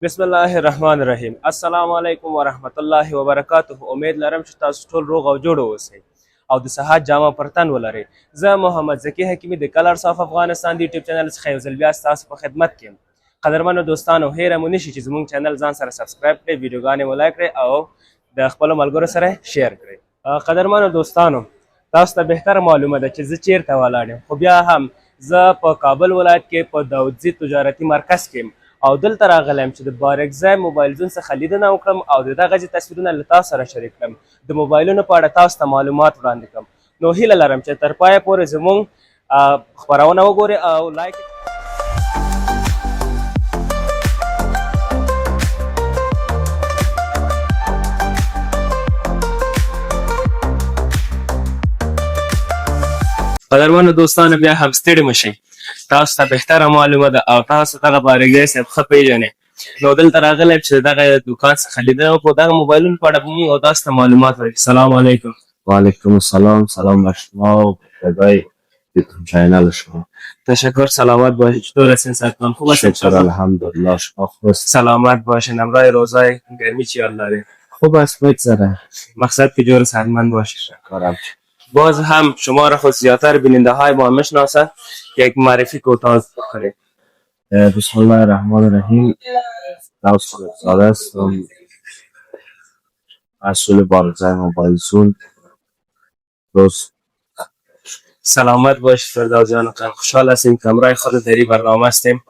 بسم الله الرحمن الرحیم. السلام علیکم و رحمت الله و برکاته. امید لرم چې تاسو ټول روغ او جوړ اوسئ او د صحت جامه پر تن ولرئ. زه محمد زکی حکیمی د کلرز اف افغانستان د یوټیوب چینل څخه یو ځل بیا ستاسو په خدمت کې یم. قدرمنو دوستانو، هیره مو نشي چې زموږ چینل ځان سره سبسکرایب کړئ، ویډیوګانې مو لایک کړئ او د خپلو ملګرو سره شیر کړئ. قدرمنو دوستانو، تاسو ته بهتره معلومه ده چې زه چیرته ولاړ یم، خو بیا هم زه په کابل ولایت کې په داودزي تجارتي مرکز کې یم او دلته راغلی یم چې د بارکزای موبایل زون څخه لیدنه وکړم او د دغه ځای تصویرونه له تاسو سره شریک کړم، د موبایلونو په اړه تاسو ته معلومات وړاندې کړم. نو هیله لرم چې تر پایه پورې زموږ خپرونه وګورئ او لایک قدرمنو دوستانو، بیا هم ستړي مه شئ. تاسو ته بهتره معلومه ده او تاسو دغه بارکزی صاحب ښه پیژنئ. نو دلته راغلی یم چې د دغه دوکان څخه لیدنه وکړو، دغه موبایلونو په اړه به موږ او تاسو ته معلومات ورکړو. سلام علیکم. وعلیکم السلام. سلام بر شما و پیگاه یوتیوب چینل شما. تشکر. سلامت باشید. چطور هستین؟ صحتمند خوب هستین؟ شکر الحمدلله. شما خوب هستید؟ سلامت باشین. امرای روزای گرمی چی حال دارین؟ خوب است، بگذره. مقصد که جور صحتمند باشید. شکرم. باز هم شما را خود زیادتر بیننده های ما میشناسند که یک معرفی کوتاه بکنید. بسم الله الرحمن الرحیم. داوود خالقزاده هستم، مسئول بارکزای موبایل زون. روز سلامت باش فردوس جان. خوشحال هستیم که همراه خود در این برنامه هستیم.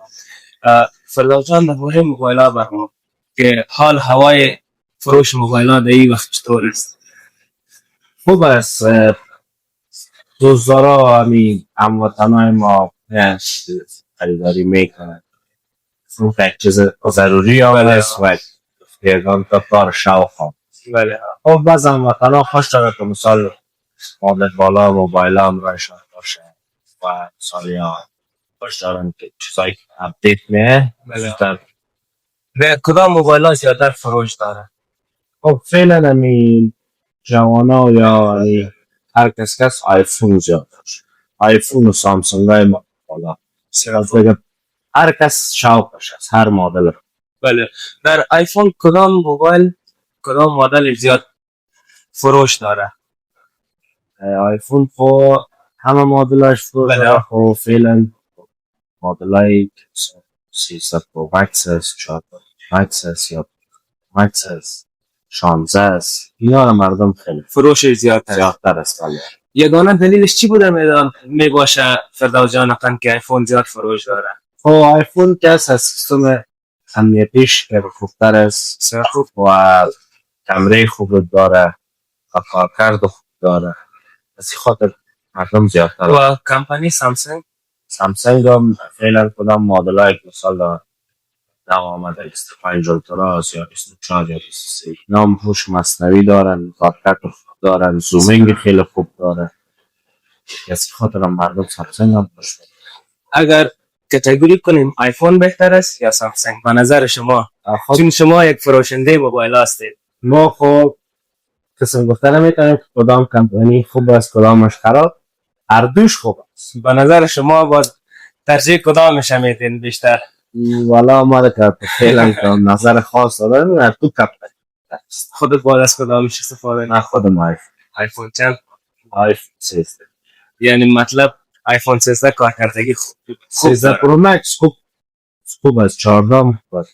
فردوس جان، در مورد موبایل ها برنامه که حال هوای فروش موبایل ها در این وقت چطور است؟ خوب است. دوستدارا هموطنای ما خریداری میکنند. اون یک چیز ضروری است و یگان تا کار شوق هم. بله. خب بعض هموطنا خوش دارد که مثال مدت بالا موبایل هم رایشان باشه و مثال یا خوش دارن که چیزایی اپدیت میه. بله. به کدام موبایل ها زیادتر فروش داره؟ خب فعلا جوانا یا هر کس آیفون زیاد داشت. آیفون و سامسونگ های بالا هر کس شوقش است، هر مدل. بله. در آیفون کدام مدل زیاد فروش داره؟ آیفون خب همه مدلش فروش داره. خب فعلا مدل های 13 پرو مکس است، 14 مکس است یا مکس است، 16 است. اینا رو مردم خیلی فروش زیادتر است. یگانه دلیلش چی بوده می باشه فردوس جان که آیفون زیاد فروش داره؟ خب آیفون که از سیستم امنیتیش که خوبتر است و کمره خوب داره و کارکرد خوب داره، از این خاطر مردم زیادتر. و کمپانی سامسونگ هم فعلا کدام مدل های مثال داره آمده 25 اولتراس یا 24 یا 23 نام هوش مصنوعی دارن، کارکرد خوب دارن، زومینگ خیلی خوب داره. از خاطر مردم سامسونگ هم باشه. اگر کاتگوری کنیم آیفون بهتر است یا سامسونگ به نظر شما؟ چون شما یک فروشنده موبایل هستید. ما خب قسم گفتن میتونیم که کدام کمپانی خوب است کدامش خراب. هر دوش خوب است. به نظر شما باز ترجیح کدامش میدین بیشتر؟ والا ما که فعلا نظر خاص دارم هر تو کمپانی. خودت باید از کدامش استفاده؟ نه خودم آیفون چند؟ آیفون 13. یعنی مطلب آیفون 13 کارکردگی خوب 13 پرو مکس خوب است. 14 خوب.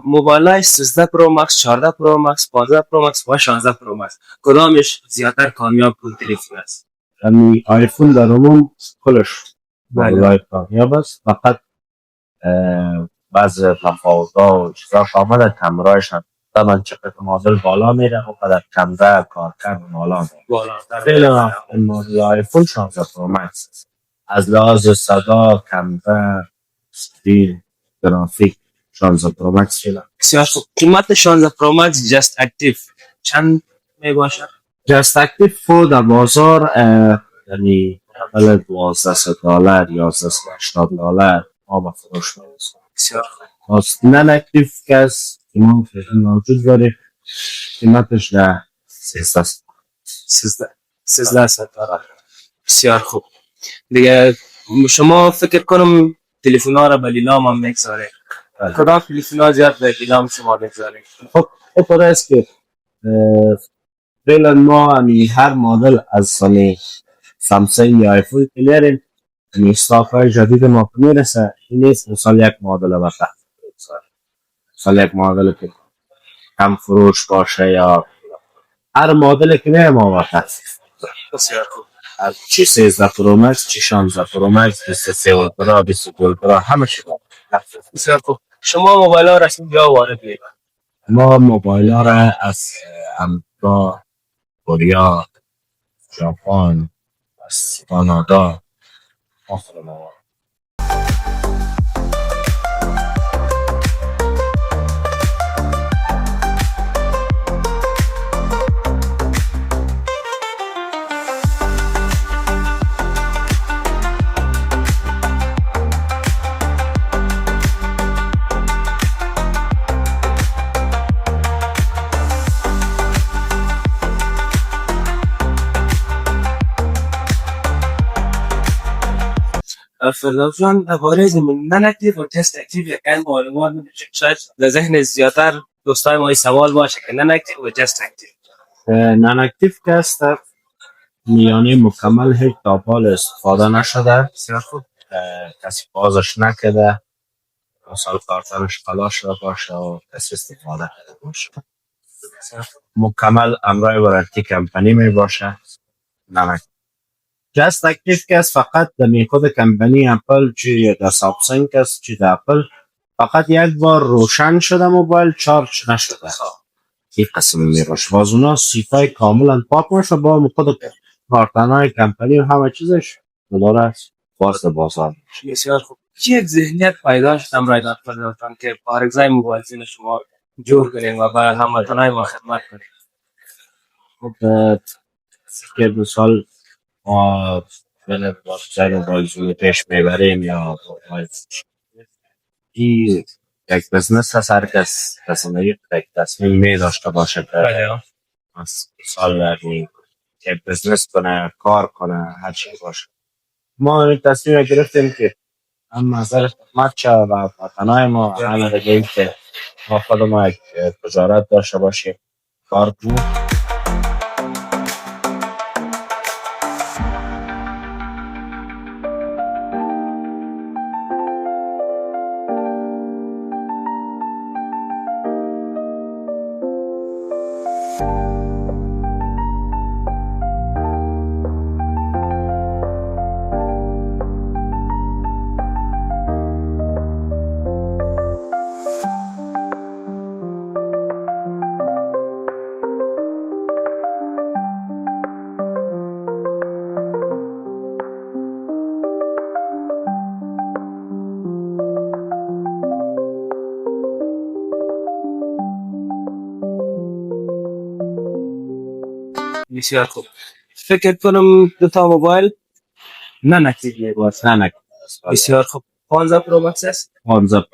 موبایل های 13 پرو مکس، 14 پرو مکس، 15 پرو مکس و 16 پرو مکس کدامش زیادتر کامیاب بود تلفن است؟ یعنی آیفون در عموم کلش موبایل کامیاب است، فقط بعض تفاوت‌ها و چیزا شامل کامرایش هم طبعا چقدر مدل بالا میره و قدر کمره کارکرد بالا میره. فعلا مدل آیفون 16 پرو مکس است. از لحاظ صدا، کمره، اسکرین، گرافیک 16 پرو مکس فعلا. بسیار خوب. قیمت 16 پرو مکس جست اکتیو چند می باشد؟ جست اکتیو فو در بازار یعنی حالا $12 یا $80 ما با فروش میرسه. بسیار خوب. نن اکتیو که از ما موجود داره قیمتش در 13 ستاره. بسیار خوب. دیگه شما فکر کنم تلفن ها را به لیلام هم میگذاره. کدام تلفن زیاد به دیدم شما بگذاریم؟ خب خود است که فعلا ما همی هر مدل از سال سامسونگ یا آیفون کلیریم، همی استاک های جدید ما که میرسه این نیست سال یک مدل بسته، سال یک مدل که کم فروش باشه یا هر مدل که میره ما بسته. بسیار خوب. از چی 13 پرو مکس، چی 16 پرو مکس، 23 اولترا، 22 اولترا، همه چی بسیار خوب. شما موبایل ها رسمی یا وارد می‌کنید؟ ما موبایل ها را از امریکا، کره، ژاپن، از کانادا آخر ما. فردوس جان درباره نان اکتیو و تست اکتیو یکم معلومات می‌دید؟ شاید در ذهن زیادتر دوستای ما این سوال باشه که نان اکتیو و تست اکتیو. نان اکتیو که است میانه مکمل هیچ تاپال استفاده نشده، بسیار خوب. کسی بازش نکده، مثال کارتنش خلاص شده باشه و کسی استفاده کرده باشه، مکمل امرای ورنتی کمپانی می باشه. نان اکتیو جست اکتیو که است فقط در خود کمپانی اپل چی در سامسونگ است چی در اپل فقط یک بار روشن شده موبایل چارج نشده، این قسم می باشه. باز اونا سیفای کاملا پاک باشه با خود کارتنهای کمپانی و همه چیزش داره واسط بازار. بسیار خوب. چی یک ذهنیت پیدا شد امرای در فردوس جان که پارگزای موبایل زین شما جور کنیم و به هموطنای ما خدمت کنیم؟ خب که مثال ما بله واسطه موبایل زون پیش میبریم یا این یک بزنس هست، هر کس یک تصمیم می داشته باشه بله. مثال که بزنس کنه، کار کنه، هر چی باشه. ما این تصمیم گرفتیم که هم نظر خدمت و وطنهای ما همه دیگه که ما خود ما یک تجارت داشته باشیم، کار کنیم. بسیار خوب. فکر کنم دو تا موبایل نان اکتیو باشه. نه نه بسیار خوب. 15 پرو مکس است. 15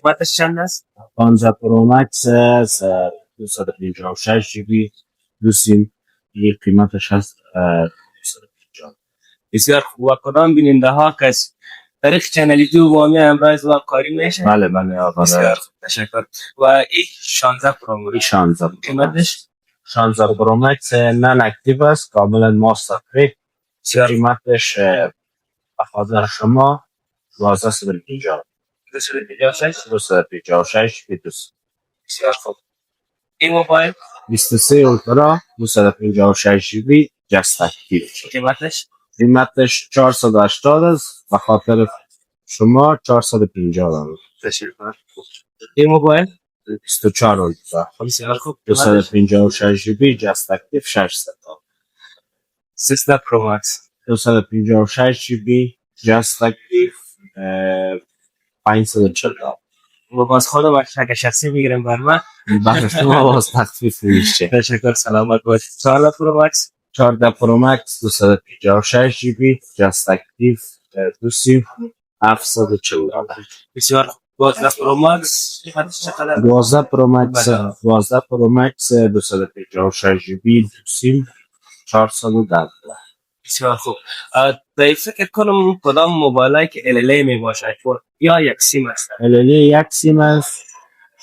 قیمتش چند است؟ 15 پرو مکس 256 جی بی دو سیم، یک قیمتش هست 250. بسیار خوب. و کدام بیننده ها که از طریق چنل یوتیوب با می امروز با کاری میشه؟ بله بله آقا. بسیار خوب. تشکر. و این 16 پرو این 16 قیمتش 16 پرو مکس نان اکتیو است، کاملا ماستر فری. قیمتش به خاطر شما 1250. 256 200. بسیار خوب. این موبایل 23 اولترا 256 جی بی جست اکتیو. قیمتش 480 است، به خاطر شما 450 دارم. تشکر. این موبایل 24 اولترا بسیار خوب. 256 جی بی جست اکتیو 600. 13 پرو مکس 256 جی بی جست اکتیو 540. و باز خودم اگه شخصی بگیرم بر من برای شما باز تخفیف میشه. تشکر. سلامت باشید. 14 پرو مکس 14 پرو مکس 256 جی بی جست اکتیو 2 سیم 740. بسیار خوب. 12 پرو مکس قیمتش چقدر؟ 12 پرو مکس 12 پرو مکس 256 جی بی دو سیم 410. بسیار خوب. طيب فکر کنم کدام موبایل که LLA می باشه آیفون یا یک سیم است. LLA یک سیم است،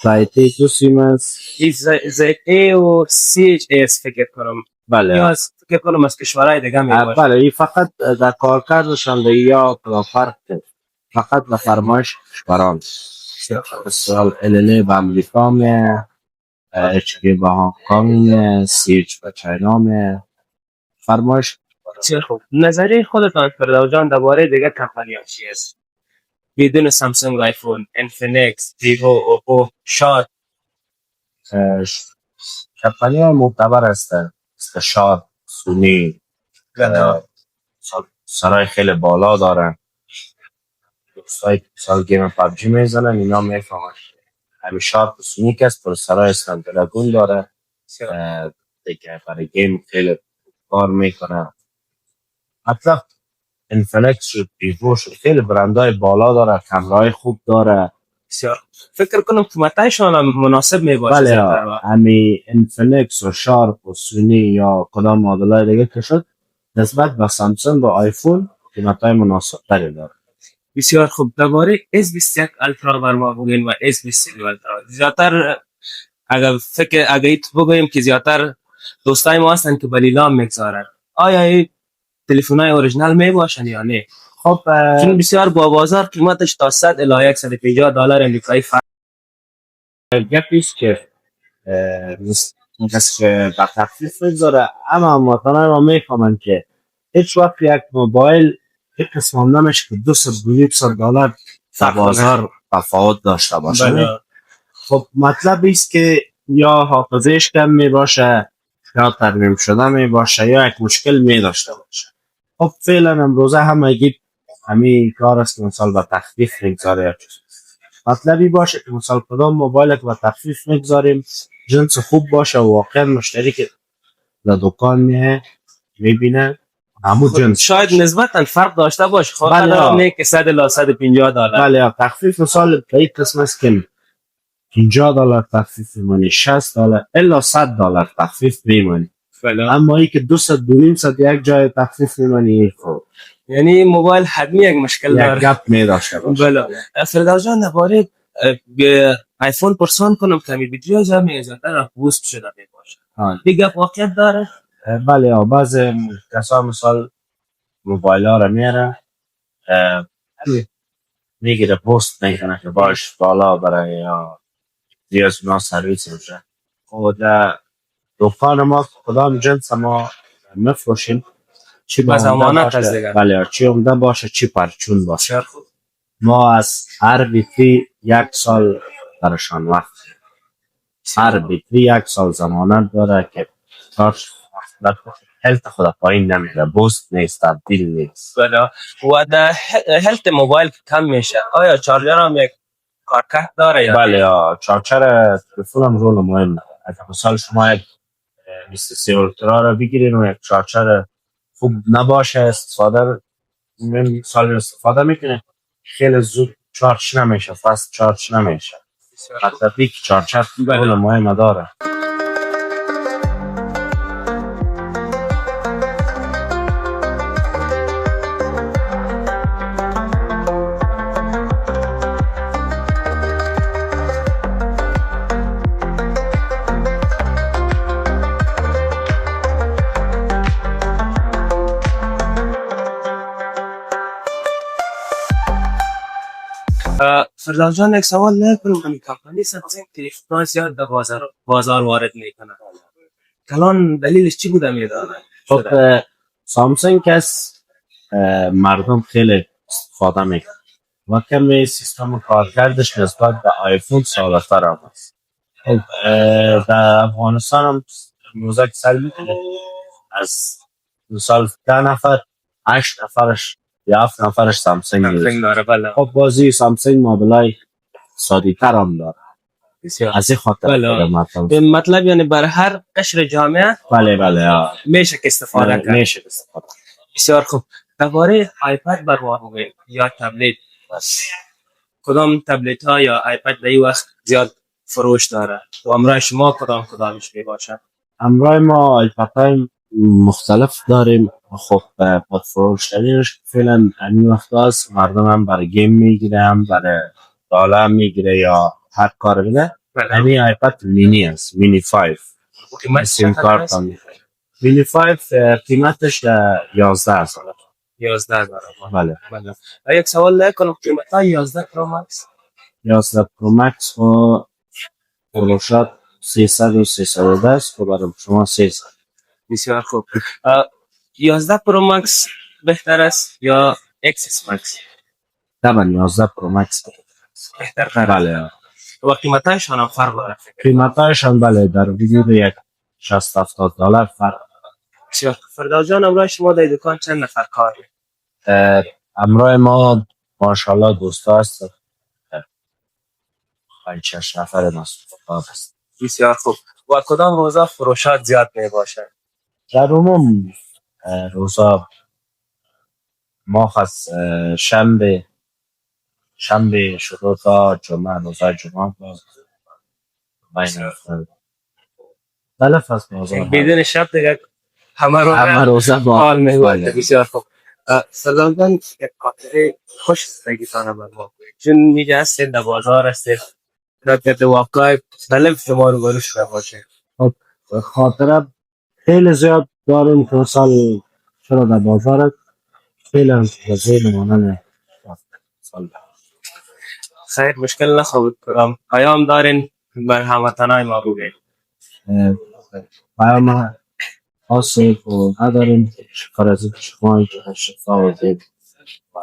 زایتی دو سیم است. این ZTE و CHS فکر کنم. بله یا فکر کنم از کشورهای دیگه می باشه. بله، این فقط در کارکردشان دیگه یا فرق کرد. فقط به فرمایش کشوران. مثال LLA به امریکا میه، HK به هنگ کنگ میه، CH به چاینا میه. فرمایش. بسیار خوب. نظریه خودتان فردوس جان درباره دیگه کمپانی ها چی است؟ بدون سامسونگ، آیفون، انفینکس، ویوو، اوپو، شاد. کمپانی های معتبر هستن مثل شاد، سونی، سرای خیلی بالا دارن. دوستایی که مثال گیم پبجی میزنن اینا میفهمن همین شاد و سونی که است، پر سرای اسکندرگون داره دیگه برای گیم خیلی کار میکنه. مطلب انفینکس شد، ویوو شد، خیلی برندهای بالا داره، کمرهای خوب داره. بسیار فکر کنم قیمتایشان هم مناسب می باشه. بله همین انفینکس و شارپ و سونی یا کدام مدل‌های دیگه که شد نسبت به سامسونگ و آیفون قیمتای مناسب تری داره. بسیار خوب. درباره S21 الترا بر ما بگین و S23 الترا. زیادتر اگر بگوییم که زیادتر دوستای ما هستن که بلیلام میگذارن، آیا این تلفن‌های اوریجینال می باشن یا نه؟ خب چون بسیار با بازار قیمتش تا 100 الی $150 امریکایی فرق. گپیست که کسی که به تخفیف میگذاره، اما مثلا ما میفهمن که هیچ وقت یک موبایل یک قسم نمیشه که $200 در بازار تفاوت داشته باشه. خب مطلب ایست که یا حافظهش کم می باشه یا ترمیم شده می باشه یا یک مشکل می داشته باشه. خب فعلا امروزه همه گید همین کار است که مثال به تخفیف میگذاره یا چیز. مطلبی باشه که مثال کدام موبایل که به تخفیف میگذاریم جنس خوب باشه و واقعا مشتری که در دکان میه میبینه همون جنس شاید نسبتا فرق داشته باشه. خب بله نه که 100 الی $150. بله تخفیف مثال به این قسم است که $50 تخفیف میمونی، $60 الا $100 تخفیف میمونی. اما ای که 200 یک جای تخفیف میمونی خب یعنی موبایل حتمی یک مشکل داره، یک گپ می داشته باشه. بله. فردوس جان درباره آیفون پرسان کنم که می ویدیو جا میذاره بوست شده می باشه. دیگه واقعیت داره؟ بله بعض کسا مثال موبایل ها رو میاره میگیره پست میکنه که باش بالا برای دیاز اونا سرویس میشه. خب در دکان ما کدام جنس ما مفروشیم چی با زمانت از دیگر. بله چی عمده باشه چی پرچون باشه. ما از هر بیتری 1 سال برشان وقت، هر بیتری 1 سال زمانت داره که چارج هلت خود پایین نمیره، بوست نیست، تبدیل نیست. بله. و در هلت موبایل کم میشه، آیا چارجر هم یک کارکرد داره یا؟ بله چارجر تلفن هم رول مهم داره. اگر مثال شما یک 23 اولترا رو بگیرین و یک چارجر خوب نباشه استفاده میکنه خیلی زود چارج نمیشه، فست چارج نمیشه. حتی که چارجر رول مهم داره. فردوس جان یک سوال نکنم، همین کمپانی سامسونگ تلفن زیاد در بازار وارد میکنه، کلان دلیلش چی بوده میدانه؟ خب سامسونگ کس مردم خیلی استفاده میکنه و کمی سیستم کارکردش نسبت به آیفون سالتر هم هست. خب در افغانستان هم موزه که سر میکنه از مثال 10 نفر 8 نفرش یا 7 نفرش سامسونگ داره. بله. خب بازی سامسونگ مدلای سادی تر هم داره از این خاطر. مطلب یعنی برای هر قشر جامعه بله میشه که استفاده کرد. میشه. بسیار خوب. درباره آیپد بر ما بگوید یا تبلت، کدام تبلت ها یا آیپد در این وقت زیاد فروش داره و همراه شما کدامش می باشه؟ همراه ما آیپد های مختلف داریم. خب پادفروشترینش فعلا همین وقت هست. مردم هم برای گیم میگیرم، برای داله هم میگیره یا هر کار بده. بله. همین آیپد مینی است، مینی 5. قیمت سیم چقدر کارت هست؟ هم می‌خوره. مینی 5 قیمتش 11 است. 11,000. بله. بله. یک سوال نکنم، قیمت های 11 پرو مکس 11 پرو مکس و فروشات 300 و 310 است که برای شما 300. بسیار خوب. 11 پرو مکس بهتر است یا اکسس مکس طبعا 11 پرو مکس بهتر قرار؟ بله. و قیمت هایشان هم فرق داره؟ قیمتایشان بله در حدود یک 60-70 دلار فرق. بسیار خوب. فردا جان، امروز شما در دکان چند نفر کار می‌کنید؟ امرای ما ماشاءالله دوستا هست 5-6 نفر مسئول است. بسیار خوب. و کدام روزا فروشات زیاد می باشد؟ در عموم روزا ما از شنبه شروع تا جمعه، روزای جمعه باز بین مختلف است. موضوع بدون شب دیگه همه همه روزه با حال می بله. بسیار خوب. سلام جان، یک خاطره خوش زندگیتان بر ما چون میگه هستید در بازار هستید در واقع مختلف شما رو برو شده باشه. خب خاطره خیلی زیاد داریم که سال چرا در بازار خیلی هم وزیر ماننه سال خیر، مشکل نخواهد کنم. پیام دارین بر هموطنای ما بگید. پیام خاصی و نداریم. شکر از شما که شفا و دید و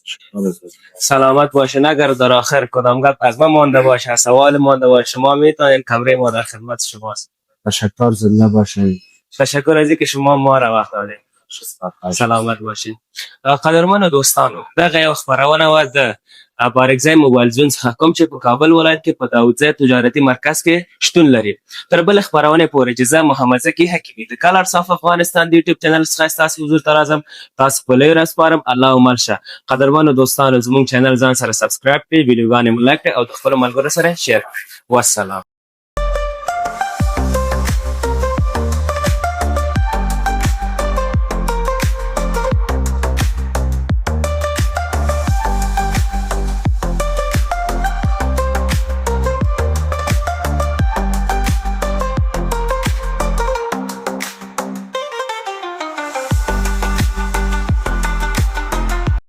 شکر از سلامت باشه، نگر در آخر کدام گپ از ما مانده باشه، سوال مانده باشه، شما میتونید کمره ما در خدمت شماست. تشکر. زنده باشید. تشکر از اینکه شما ما را وقت دادید. سلامت باشین. قدرمن دوستانو، دغه یو خبرونه وه د بارکزای موبایل زون څخه کوم چې په کابل ولایت کې په داودزی تجارتي مرکز کې شتون لري. تر بلې خبرونې پورې چې زه محمد زکي حکیمي د کلرز اف افغانستان د یوټیوب چینل څخه ستاسو حضور ته راځم. تاسو په لوی رسپارم، الله مل شه. قدرمنو دوستانو، زموږ چینل ځان سره سبسکرایب کړئ، ویډیوګانې مو لایک کړئ او د خپلو ملګرو سره شیر کړئ. والسلام.